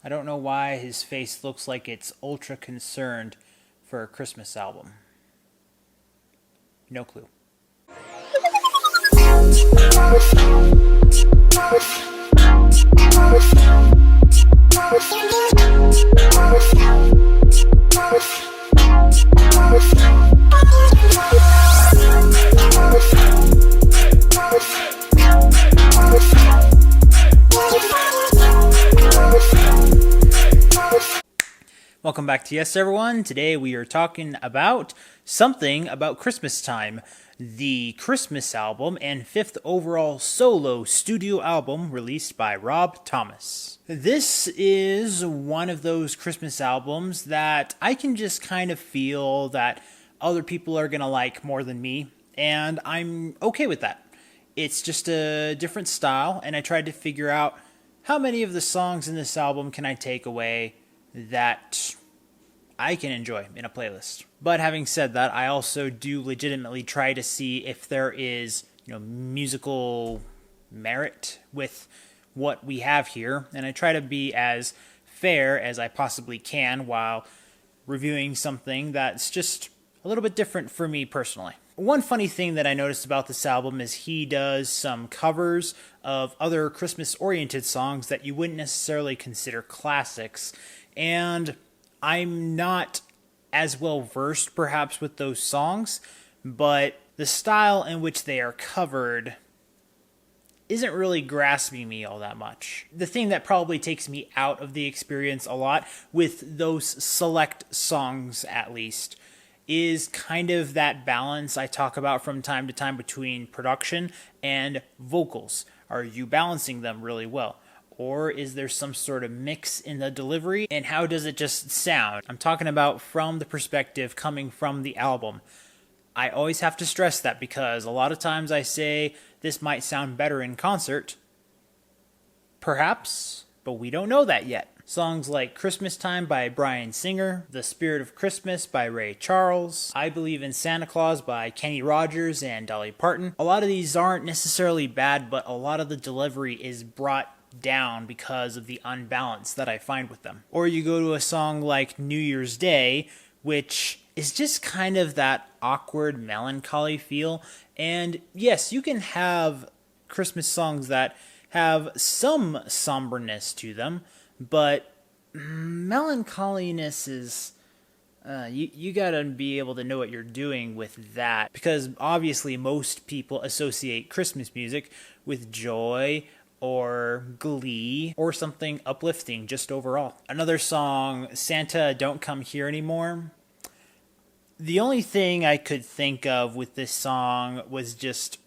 I don't know why his face looks like it's ultra concerned for a Christmas album. No clue. Welcome back to Y.E.S, everyone. Today we are talking about something about Christmas time. The Christmas album and fifth overall solo studio album released by Rob Thomas. This is one of those Christmas albums that I can just kind of feel that other people are going to like more than me, and I'm okay with that. It's just a different style, and I tried to figure out how many of the songs in this album can I take away that I can enjoy in a playlist. But having said that, I also do legitimately try to see if there is, musical merit with what we have here, and I try to be as fair as I possibly can while reviewing something that's just a little bit different for me personally. One funny thing that I noticed about this album is he does some covers of other Christmas-oriented songs that you wouldn't necessarily consider classics, and I'm not as well versed perhaps with those songs, but the style in which they are covered isn't really grasping me all that much. The thing that probably takes me out of the experience a lot with those select songs, at least, is kind of that balance I talk about from time to time between production and vocals. Are you balancing them really well? Or is there some sort of mix in the delivery? And how does it just sound? I'm talking about from the perspective coming from the album. I always have to stress that because a lot of times I say this might sound better in concert. Perhaps, but we don't know that yet. Songs like Christmas Time by Bryan Singer, The Spirit of Christmas by Ray Charles, I Believe in Santa Claus by Kenny Rogers and Dolly Parton. A lot of these aren't necessarily bad, but a lot of the delivery is brought down because of the unbalance that I find with them. Or you go to a song like New Year's Day, which is just kind of that awkward melancholy feel. And yes, you can have Christmas songs that have some somberness to them, but melancholiness is you gotta be able to know what you're doing with that, because obviously most people associate Christmas music with joy or glee or something uplifting just overall. Another song, Santa Don't Come Here Anymore. The only thing I could think of with this song was just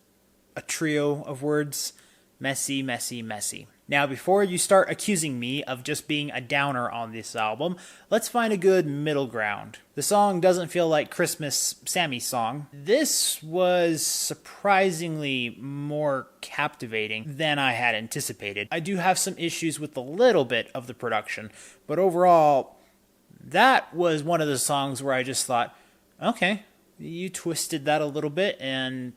a trio of words: messy, messy, messy. Now, before you start accusing me of just being a downer on this album, let's find a good middle ground. The song doesn't feel like Christmas Sammy's song. This was surprisingly more captivating than I had anticipated. I do have some issues with a little bit of the production, but overall, that was one of the songs where I just thought, okay, you twisted that a little bit, and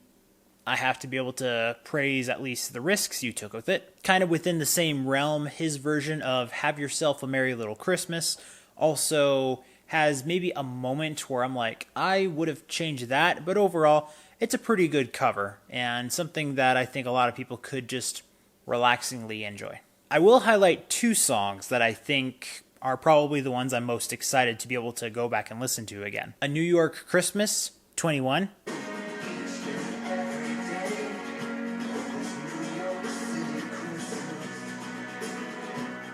I have to be able to praise at least the risks you took with it. Kind of within the same realm, his version of Have Yourself a Merry Little Christmas also has maybe a moment where I'm like, I would have changed that, but overall, it's a pretty good cover, and something that I think a lot of people could just relaxingly enjoy. I will highlight two songs that I think are probably the ones I'm most excited to be able to go back and listen to again. A New York Christmas, 21.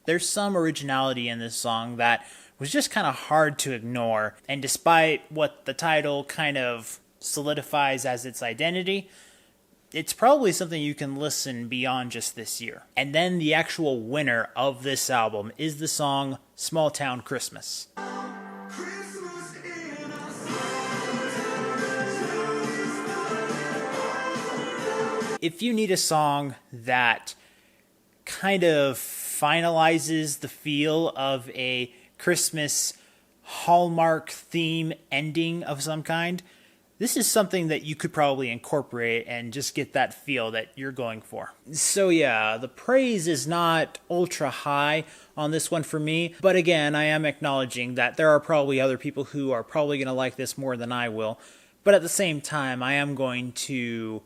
There's some originality in this song that was just kind of hard to ignore, and despite what the title kind of solidifies as its identity, it's probably something you can listen beyond just this year. And then the actual winner of this album is the song Small Town Christmas. If you need a song that kind of finalizes the feel of a Christmas Hallmark theme ending of some kind, this is something that you could probably incorporate and just get that feel that you're going for. So yeah, the praise is not ultra high on this one for me, but again, I am acknowledging that there are probably other people who are probably going to like this more than I will, but at the same time, I am going to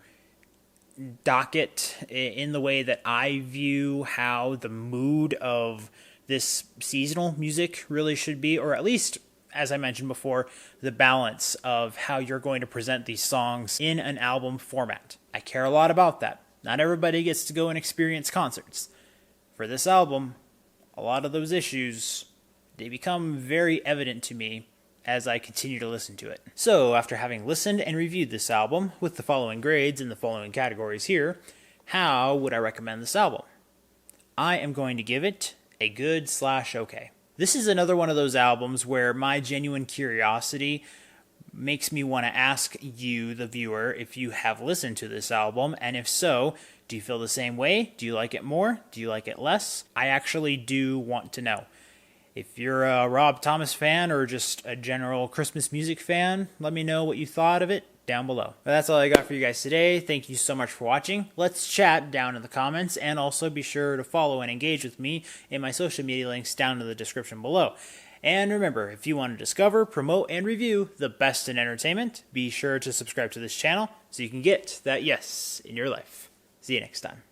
dock it in the way that I view how the mood of this seasonal music really should be, or at least, as I mentioned before, the balance of how you're going to present these songs in an album format. I care a lot about that. Not everybody gets to go and experience concerts. For this album, a lot of those issues, they become very evident to me as I continue to listen to it. So, after having listened and reviewed this album with the following grades in the following categories here, how would I recommend this album? I am going to give it a good/okay. This is another one of those albums where my genuine curiosity makes me want to ask you, the viewer, if you have listened to this album, and if so, do you feel the same way? Do you like it more? Do you like it less? I actually do want to know. If you're a Rob Thomas fan or just a general Christmas music fan, let me know what you thought of it down below. But that's all I got for you guys today. Thank you so much for watching. Let's chat down in the comments, and also be sure to follow and engage with me in my social media links down in the description below. And remember, if you want to discover, promote, and review the best in entertainment, be sure to subscribe to this channel so you can get that yes in your life. See you next time.